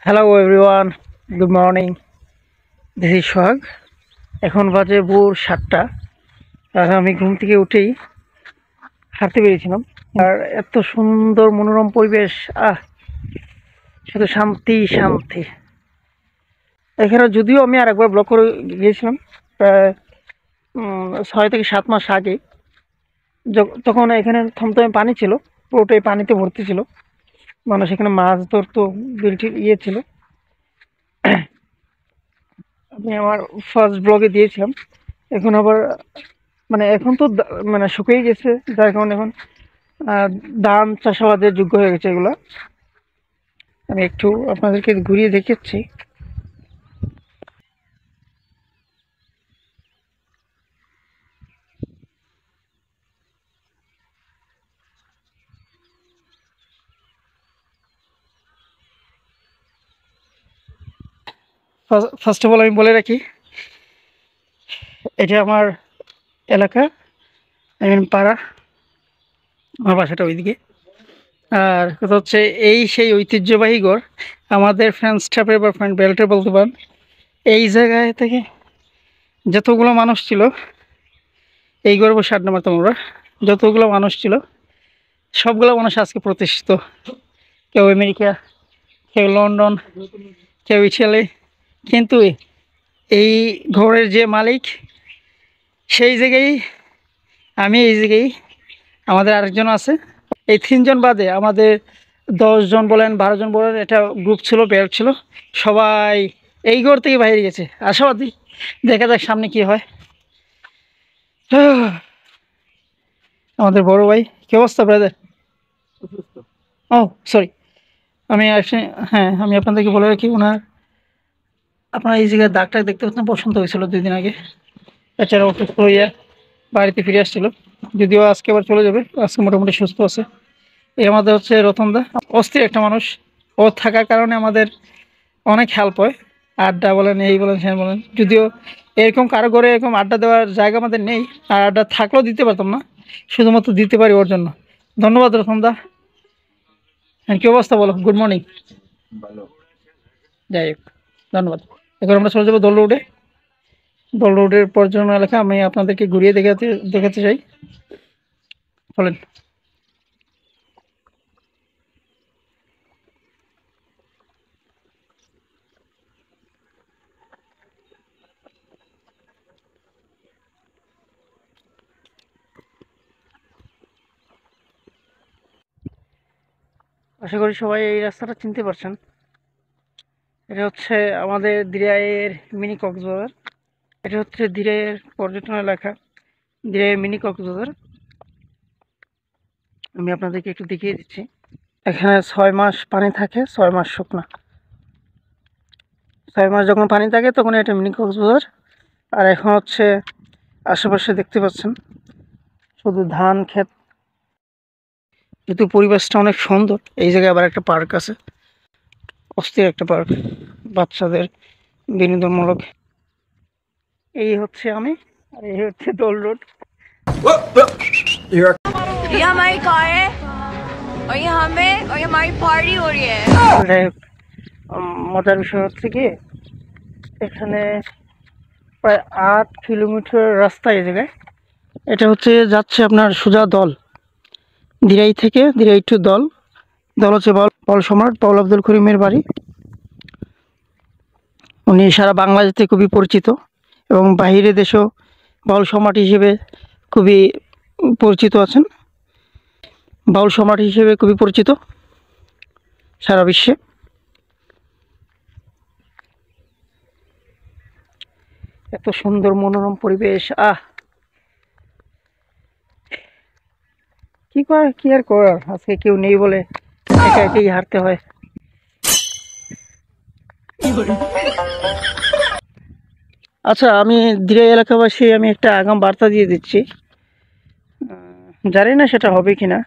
Hello everyone, good morning. This is Sohag. এখন বাজে ভোর 7টা। আর আমি ঘুম থেকে উঠেই হাঁটতে বেরিয়েছিলাম। আর এত সুন্দর মনোরম পরিবেশ, শুধু শান্তি শান্তি। এখানে যদিও আমি আর একবার ব্লগ করে গিয়েছিলাম প্রায় 6 থেকে 7 মাস আগে। তখন এখানে থমথমে পানি ছিল, পুরোটাই পানিতে ভর্তি ছিল। মানুষ এখানে মাছ ধরতো, বিলটি ছিল। আমি আমার ফার্স্ট ব্লগে দিয়েছিলাম। এখন আবার এখন তো শুকিয়ে গেছে, যার কারণে এখন ধান চাষাবাদের যোগ্য হয়ে গেছে এগুলা। আমি একটু আপনাদেরকে ঘুরিয়ে দেখাচ্ছি। ফার্স্ট অফ অল আমি বলে রাখি, এটা আমার এলাকা, পাড়া। আমার বাসাটা ওইদিকে। আর কথা হচ্ছে, এই সেই ঐতিহ্যবাহী ঘর আমাদের ফ্রেন্ডস স্টাফের বা ফ্রেন্ড বেল্টের বলতে পারেন। এই জায়গায় থেকে যতগুলো মানুষ ছিল, এই ঘরে বসে আড্ডা মারতাম আমরা। যতগুলো মানুষ ছিল সবগুলো মানুষ আজকে প্রতিষ্ঠিত। কেউ আমেরিকা, কেউ লন্ডন, কেউ ইটালি। কিন্তু এই ঘরের যে মালিক, সেই জায়গায় আমি, এই জায়গায় আমাদের আরেকজন আছে। এই 3জন বাদে আমাদের 10 জন বলেন, 12 জন বলেন, এটা গ্রুপ ছিল, বেল্ট ছিল। সবাই এই ঘর থেকে বাইরে গেছে। আশাবাদী, দেখা যাক সামনে কি হয়। আমাদের বড় ভাই, কি অবস্থা ব্রাদার? ও সরি, আমি আসলে, হ্যাঁ, আমি আপনাদেরকে বলে রাখি, আপনার এই জায়গায় দাগটা দেখতে পাচ্ছেন, বসন্ত হয়েছিল 2 দিন আগে। এছাড়া অসুস্থ হইয়া বাড়িতে ফিরে আসছিল, যদিও আজকে আবার চলে যাবে। আজকে মোটামুটি সুস্থ আছে। এর মধ্যে হচ্ছে রতনদা, অস্থির একটা মানুষ। ও থাকার কারণে আমাদের অনেক হেল্প হয়। আড্ডা বলেন, এই বলেন, সে বলেন। যদিও এরকম কারো ঘরে এরকম আড্ডা দেওয়ার জায়গা আমাদের নেই, আর আড্ডা থাকলেও দিতে পারতাম না, শুধুমাত্র দিতে পারি ওর জন্য। ধন্যবাদ রতনদা। হ্যাঁ, কী অবস্থা বলো? Good morning. যাই হোক, ধন্যবাদ। এখন আমরা চলে যাবো দোল রোডে। দোল রোডের পর্যটন এলাকা আমি আপনাদেরকে ঘুরিয়ে দেখাতে চাই। বলেন। আশা করি সবাই এই রাস্তাটা চিনতে পারছেন। এটা হচ্ছে আমাদের দিরাইয়ের মিনি কক্সবাজার। এটা হচ্ছে দিরাইয়ের পর্যটন এলাকা, দিরাইয়ের মিনি কক্সবাজার। আমি আপনাদেরকে একটু দেখিয়ে দিচ্ছি। এখানে 6 মাস পানি থাকে, 6 মাস শুকনা। 6 মাস যখন পানি থাকে তখন এটা মিনি কক্সবাজার। আর এখন হচ্ছে আশেপাশে দেখতে পাচ্ছেন শুধু ধান ক্ষেত। যেহেতু পরিবেশটা অনেক সুন্দর, এই জায়গায় আবার একটা পার্ক আছে, অস্থির একটা পার্ক, বাচ্চাদের বিনোদনমূলক। এই হচ্ছে আমি, আর এই হচ্ছে দোল রোড। ये हमारी कार है और ये हमें और ये हमारी पार्टी हो रही है। যাই হোক, মজার বিষয় হচ্ছে কি, এখানে প্রায় 8 কিলোমিটার রাস্তা এই জায়গায়। এটা হচ্ছে যাচ্ছে আপনার সোজা দল, দিরাই থেকে, দিরাই টু দল। দল হচ্ছে বাউল সম্রাট বাউল আব্দুল করিমের বাড়ি। উনি সারা বাংলাদেশে খুবই পরিচিত, এবং বাহিরে দেশেও বাউল সম্রাট হিসেবে খুবই পরিচিত আছেন। বাউল সম্রাট হিসেবে খুবই পরিচিত সারা বিশ্বে। এত সুন্দর মনোরম পরিবেশ, কি আর করার, আজকে কেউ নেই বলে একা একাই হারতে হয়। আচ্ছা, আমি দিরাই এলাকাবাসী, আমি একটা আগাম বার্তা দিয়ে দিচ্ছি। জানি না সেটা হবে কিনা,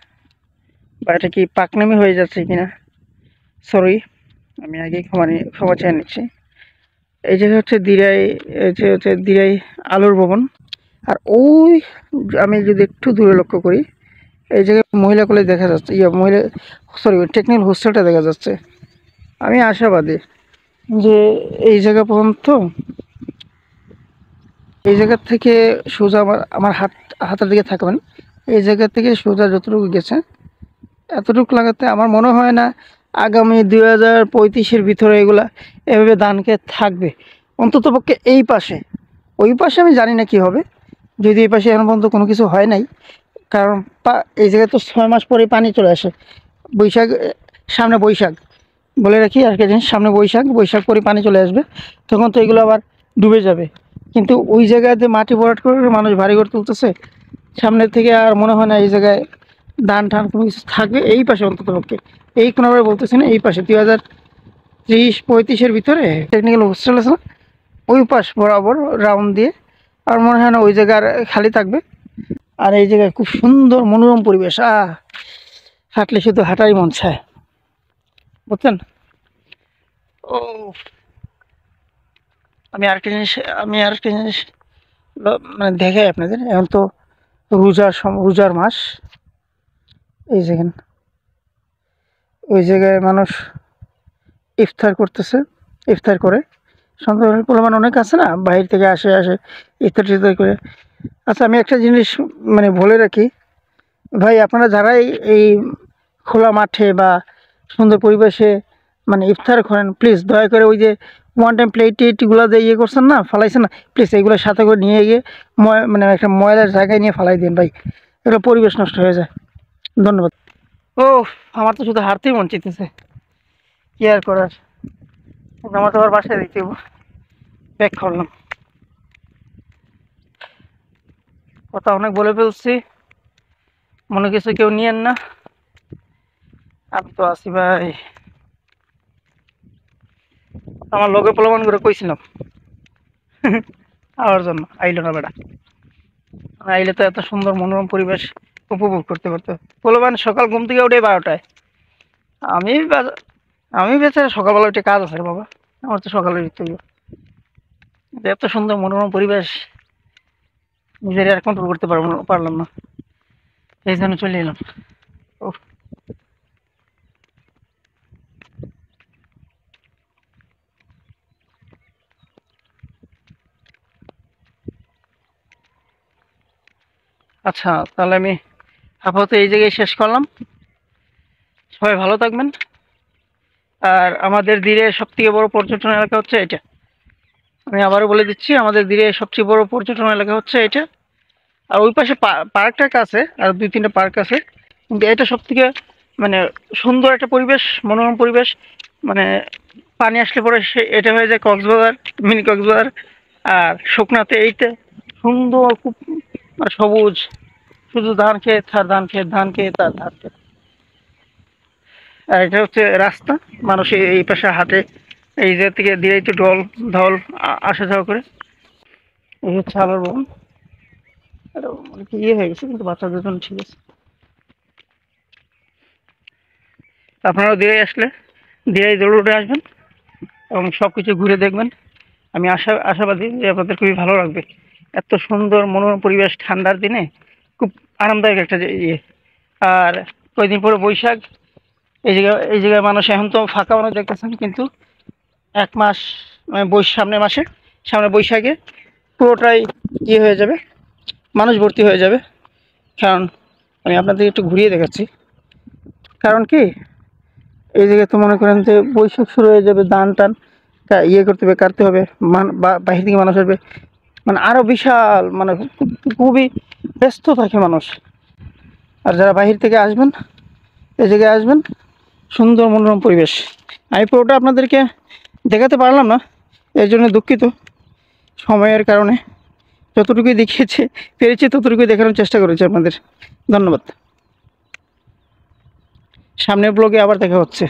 বা এটা কি পাকনামি হয়ে যাচ্ছে কিনা। সরি, আমি আগেই ক্ষমা চেয়ে নিচ্ছি। এই জায়গা হচ্ছে দিরাই, এই যে হচ্ছে দিরাই আলোর ভবন। আর ওই, আমি যদি একটু দূরে লক্ষ্য করি, এই জায়গায় মহিলা কলেজ দেখা যাচ্ছে, মহিলা, সরি, টেকনিক্যাল হোস্টেলটা দেখা যাচ্ছে। আমি আশাবাদী যে এই জায়গা পর্যন্ত, এই জায়গা থেকে সোজা আমার হাতের দিকে থাকবেন, এই জায়গা থেকে সোজা যতটুকু গেছে এতটুকু লাগাতে আমার মনে হয় না আগামী 2035-এর ভিতরে এগুলা এভাবে ধান ক্ষেত থাকবে। অন্তত পক্ষে এই পাশে, ওই পাশে আমি জানি না কি হবে, যদি এই পাশে এখন পর্যন্ত কোনো কিছু হয় নাই। কারণ এই জায়গায় তো 6 মাস পরে পানি চলে আসে। বৈশাখ, সামনে বৈশাখ বলে রাখি আর কি জিনিস, সামনে বৈশাখ পরে পানি চলে আসবে, তখন তো এগুলো আবার ডুবে যাবে। কিন্তু ওই জায়গাতে মাটি ভরাট করে মানুষ বাড়ি ঘর তুলতেছে, সামনের থেকে আর মনে হয় না এই জায়গায় ধান টান কোনো কিছু থাকবে। এই পাশে অন্তত পক্ষে, এই কোনোভাবে বলতেছি না, এই পাশে 2030-35-এর ভিতরে টেকনিক্যাল হোস্টেল আছে না, ওই পাশ বরাবর রাউন্ড দিয়ে আর মনে হয় না ওই জায়গার খালি থাকবে। আর এই জায়গায় খুব সুন্দর মনোরম পরিবেশ, হাঁটলে শুধু হাঁটাই মন চায়, বুঝছেন? ও, আমি আরেকটা জিনিস মানে দেখাই আপনাদের। এখন তো রোজার মাস, এই দেখেন ওই জায়গায় মানুষ ইফতার করতেছে, ইফতার করে। সন্ধ্যাবেলার পরিমাণ অনেক আছে না, বাইরে থেকে আসে ইফতার টিফতার করে। আচ্ছা, আমি একটা জিনিস মানে বলে রাখি ভাই, আপনারা যারা এই খোলা মাঠে বা সুন্দর পরিবেশে মানে ইফতার করেন, প্লিজ দয়া করে ওই যে ওয়ান টাইম প্লেটগুলো দিয়ে ইয়ে করছেন না, ফালাইছেন না, প্লিজ এগুলো সাথে করে নিয়ে গিয়ে মানে একটা ময়লার জায়গায় নিয়ে ফালাই দিন ভাই, এগুলো পরিবেশ নষ্ট হয়ে যায়। ধন্যবাদ। ও, আমার তো শুধু হাঁটতেই মন চাইতেছে, কি আর করার। আমার তো আবার বাসায় দিতে ব্যাক করলাম, কথা অনেক বলে ফেলছি, মনে কিছু কেউ নিয়েন না, আমি তো আছি ভাই। আমার লগে প্রমাণ করে কইছিলাম আমার জন্য আইলো না বেটা, আইলে তো এত সুন্দর মনোরম পরিবেশ উপভোগ করতে পারতো। পোলাপান সকাল ঘুম থেকে উঠে 12টায়, আমি আমি বেচারা সকালবেলা উঠে কাজ আছে রে বাবা, আমার তো সকালে উঠতে হইব। এত সুন্দর মনোরম পরিবেশ নিজের আর কন্ট্রোল করতে পারলাম না, এই জন্য চলে এলাম। ও, আচ্ছা তাহলে আমি আপাতত এই জায়গায় শেষ করলাম। সবাই ভালো থাকবেন। আর আমাদের দিরে সবথেকে বড় পর্যটন এলাকা হচ্ছে এটা, আমি আবারও বলে দিচ্ছি, আমাদের দিরে সবচেয়ে বড় পর্যটন এলাকা হচ্ছে এটা। আর ওই পাশে পার্কটা আছে, আর 2-3টা পার্ক আছে, কিন্তু এটা সবথেকে মানে সুন্দর একটা পরিবেশ, মনোরম পরিবেশ। মানে পানি আসলে পরে এটা হয়ে যায় কক্সবাজার, মিনি কক্সবাজার। আর শুকনাতে এইটা সুন্দর, খুব মানে সবুজ, শুধু ধান ক্ষেত আর ধান ক্ষেত, ধান ক্ষেত আর ধান ক্ষেত। আর এটা হচ্ছে রাস্তা, মানুষ এই পাশে হাঁটে, এই জায়গা থেকে দিয়েই তো ঢল আসা যাওয়া করে। এই হচ্ছে আলোর ভবন, এটা মানে কি ইয়ে হয়ে গেছে, কিন্তু বাচ্চাদের জন্য ঠিক আছে। আপনারাও দিরাই আসলে দিরাই দৌড়ে আসবেন এবং সব কিছু ঘুরে দেখবেন। আমি আশাবাদী যে আপনাদের খুবই ভালো লাগবে। এত সুন্দর মনোরম পরিবেশ ঠান্ডার দিনে, খুব আরামদায়ক একটা ইয়ে। আর কয়েকদিন পরে বৈশাখ, এই জায়গায় মানুষ এখন তো ফাঁকা মানুষ দেখতেছেন, কিন্তু 1 মাস মানে সামনে বৈশাখে পুরোটাই ইয়ে হয়ে যাবে, মানুষ ভর্তি হয়ে যাবে। কারণ আমি আপনাদের একটু ঘুরিয়ে দেখাচ্ছি, কারণ কি এই জায়গায় তো মনে করেন যে বৈশাখ শুরু হয়ে যাবে, ধান টান ইয়ে করতে হবে, কাটতে হবে, বাহির থেকে মানুষ আসবে, মানে আরও বিশাল, মানে খুবই ব্যস্ত থাকে মানুষ। আর যারা বাহির থেকে আসবেন, এই জায়গায় আসবেন, সুন্দর মনোরম পরিবেশ। আমি পুরোটা আপনাদেরকে দেখাতে পারলাম না, এর জন্য দুঃখিত, সময়ের কারণে যতটুকুই পেরেছি ততটুকুই দেখানোর চেষ্টা করেছি আপনাদের। ধন্যবাদ। সামনের ব্লগে আবার দেখা হচ্ছে।